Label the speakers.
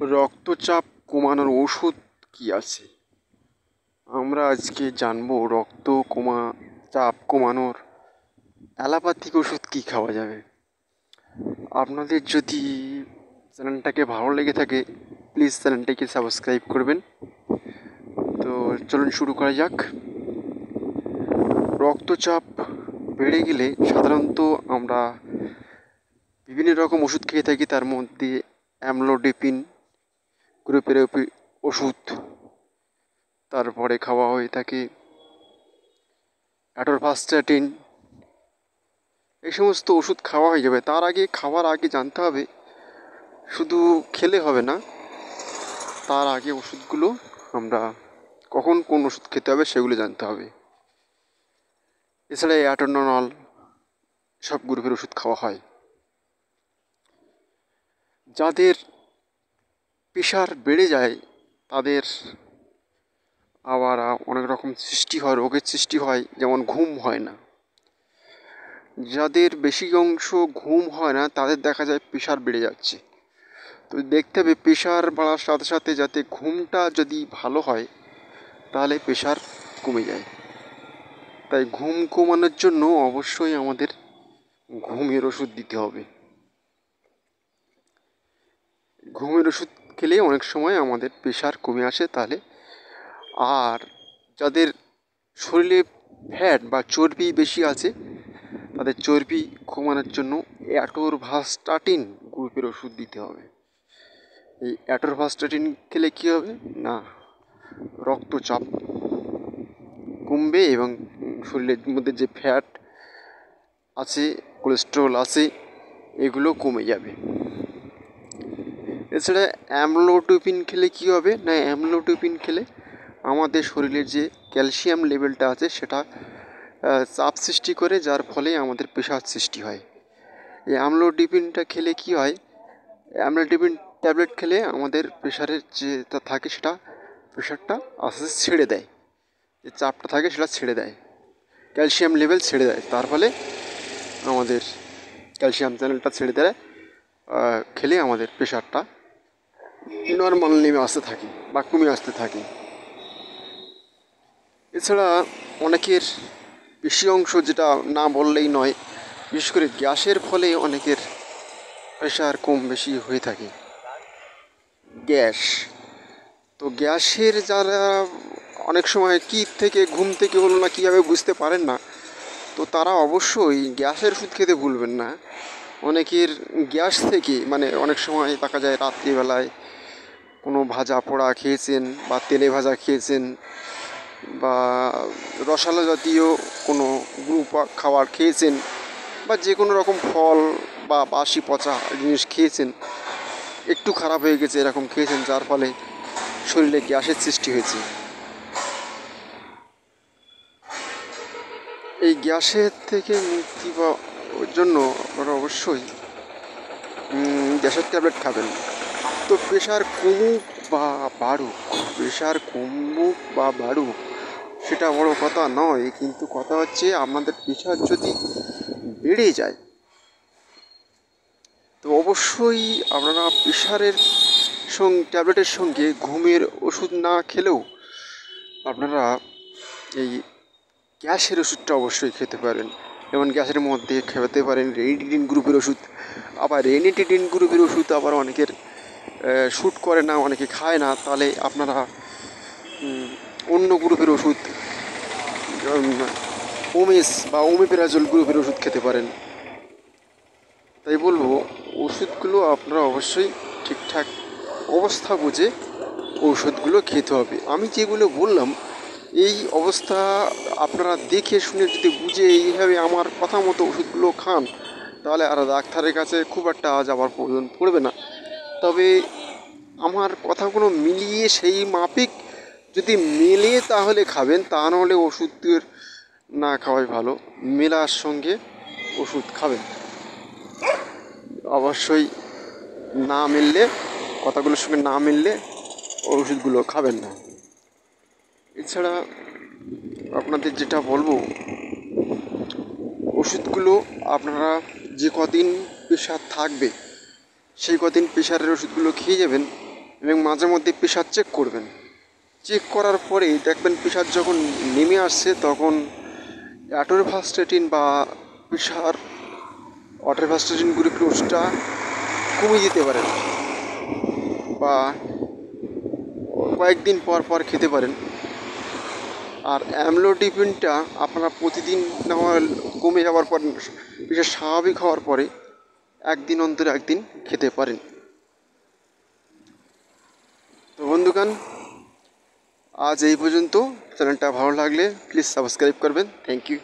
Speaker 1: রক্তচাপ কমানোর ওষুধ কি আছে? আমরা আজকে জানবো চাপ কমানোর অ্যালোপ্যাথিক ওষুধ কি খাওয়া যাবে। আপনাদের যদি চ্যানেলটাকে ভালো লেগে থাকে প্লিজ চ্যানেলটাকে সাবস্ক্রাইব করবেন। তো চলুন শুরু করা যাক। রক্তচাপ বেড়ে গেলে সাধারণত আমরা বিভিন্ন রকম ওষুধ খেয়ে থাকি, তার মধ্যে অ্যামলোডিপিন গ্রুপের ওষুধ, তারপরে খাওয়া হয়ে থাকে অ্যাটরভাস্টাটিন। এই সমস্ত ওষুধ খাওয়া হয়ে যাবে। খাওয়ার আগে জানতে হবে, শুধু খেলে হবে না, তার আগে ওষুধগুলো আমরা কখন কোন ওষুধ খেতে হবে সেগুলো জানতে হবে। এছাড়া অ্যাটেনল সব গ্রুপের ওষুধ খাওয়া হয়। যাদের প্রেশার বেড়ে যায় তাদের আবার অনেক রকম রোগের সৃষ্টি হয়, যেমন ঘুম হয় না। যাদের বেশি অংশ ঘুম হয় না তাদের দেখা যায় প্রেশার বেড়ে যাচ্ছে। তো দেখতে হবে প্রেশার বাড়ার সাথে সাথে যাতে ঘুমটা যদি ভালো হয় তাহলে প্রেশার কমে যায়। তাই ঘুম কমানোর জন্য অবশ্যই আমাদের ঘুমের ওষুধ দিতে হবে। ঘুমের ওষুধ খেলে অনেক সময় আমাদের প্রেশার কমে আসে। তাহলে আর যাদের শরীরে ফ্যাট বা চর্বি বেশি আছে তাদের চর্বি কমানোর জন্য অ্যাটরভাস্টাটিন গ্রুপের ওষুধ দিতে হবে। এই অ্যাটরভাস্টাটিন খেলে কী হবে না, রক্তচাপ কমবে এবং শরীরের মধ্যে যে ফ্যাট আছে, কোলেস্টেরল আছে, এগুলো কমে যাবে। এছাড়া অ্যামলোডিপিন খেলে কী হবে না, অ্যামলোডিপিন খেলে আমাদের শরীরের যে ক্যালসিয়াম লেভেলটা আছে সেটা চাপ সৃষ্টি করে, যার ফলে আমাদের প্রেশার সৃষ্টি হয়। এই অ্যামলোডিপিনটা খেলে কী হয়, অ্যামলোডিপিন ট্যাবলেট খেলে আমাদের প্রেশারের যেটা থাকে সেটা প্রেশারটা আস্তে আস্তে ছেড়ে দেয়, যে চাপটা থাকে সেটা ছেড়ে দেয়, ক্যালসিয়াম লেভেল ছেড়ে দেয়, তার ফলে আমাদের ক্যালসিয়াম চ্যানেলটা ছেড়ে দেয়, খেলে আমাদের প্রেশারটা নর্মাল নেমে আসতে থাকে বা কমে আসতে থাকে। এছাড়া অনেকের বেশি অংশ, যেটা না বললেই নয়, বিশেষ করে গ্যাসের ফলে অনেকের প্রেশার কম বেশি হয়ে থাকে। গ্যাসের যারা অনেক সময় ঘুম থেকে হলো না কীভাবে বুঝতে পারেন না, তো তারা অবশ্যই গ্যাসের ওষুধ খেতে ভুলবেন না। অনেকের গ্যাস থেকে অনেক সময় দেখা যায় রাত্রিবেলায় কোনো ভাজা পোড়া খেয়েছেন বা তেলে ভাজা খেয়েছেন বা রসালো জাতীয় কোনো খাবার খেয়েছেন বা যে কোনো রকম ফল বা বাসি পচা জিনিস খেয়েছেন, একটু খারাপ হয়ে গেছে এরকম খেয়েছেন, যার ফলে শরীরে গ্যাসের সৃষ্টি হয়েছে। এই গ্যাসের থেকে মুক্তি পাওয়ার জন্য আপনারা অবশ্যই গ্যাসের ট্যাবলেট খাবেন। তো প্রেশার কমুক বা বাড়ুক সেটা বড় কথা নয়, কিন্তু কথা হচ্ছে আপনাদের প্রেশার যদি বেড়ে যায় তো অবশ্যই আপনারা প্রেশারের ট্যাবলেটের সঙ্গে ঘুমের ওষুধ না খেলেও আপনারা এই গ্যাসের ওষুধটা অবশ্যই খেতে পারেন। যেমন গ্যাসের মধ্যে খেতে পারেন রেনিটিডিন গ্রুপের ওষুধ। আবার রেনিটিডিন গ্রুপের ওষুধ আবার অনেকের শ্যুট করে না, অনেকে খায় না, তাহলে আপনারা অন্য গ্রুপের ওষুধ, ওমেপ্রাজল গ্রুপের ওষুধ খেতে পারেন। তাই বলবো ওষুধগুলো আপনারা অবশ্যই ঠিকঠাক অবস্থা বুঝে ওষুধগুলো খেতে হবে। আমি যেগুলো বললাম এই অবস্থা আপনারা দেখে শুনে যদি বুঝে এইভাবে আমার কথা মতো ওষুধগুলো খান তাহলে আর ডাক্তারের কাছে খুব একটা যাওয়ার প্রয়োজন পড়বে না। তবে আমার কথাগুলো মিলিয়ে সেই মাফিক যদি মেলে তাহলে খাবেন, তা নাহলে ওষুধের না খাওয়াই ভালো। মেলার সঙ্গে ওষুধ খাবেন, অবশ্যই না মিললে, কথাগুলোর সঙ্গে না মিললে ওষুধগুলো খাবেন না। এছাড়া আপনাদের যেটা বলবো, ওষুধগুলো আপনারা যে কদিন প্রেশার থাকবে সেই কদিন প্রেশারের ওষুধগুলো খেয়ে যাবেন। এবং মাঝে মধ্যে প্রেশার চেক করবেন। চেক করার পরেই দেখবেন প্রেশার যখন নেমে আসছে তখন অ্যাটোরভাস্টেটিন বা প্রেশার অটোরভাস্টেটিন গ্লুকোজটা কমিয়ে দিতে পারেন বা কয়েকদিন পর পর খেতে পারেন। আর অ্যামলোডিপিনটা আপনারা প্রতিদিন নেওয়া কমে যাওয়ার পর প্রেশার স্বাভাবিক হওয়ার পরে একদিন অন্তর একদিন খেতে পারেন। তো বন্ধুগণ, আজ এই পর্যন্ত। চ্যানেলটা ভালো লাগলে প্লিজ সাবস্ক্রাইব করবেন। Thank you.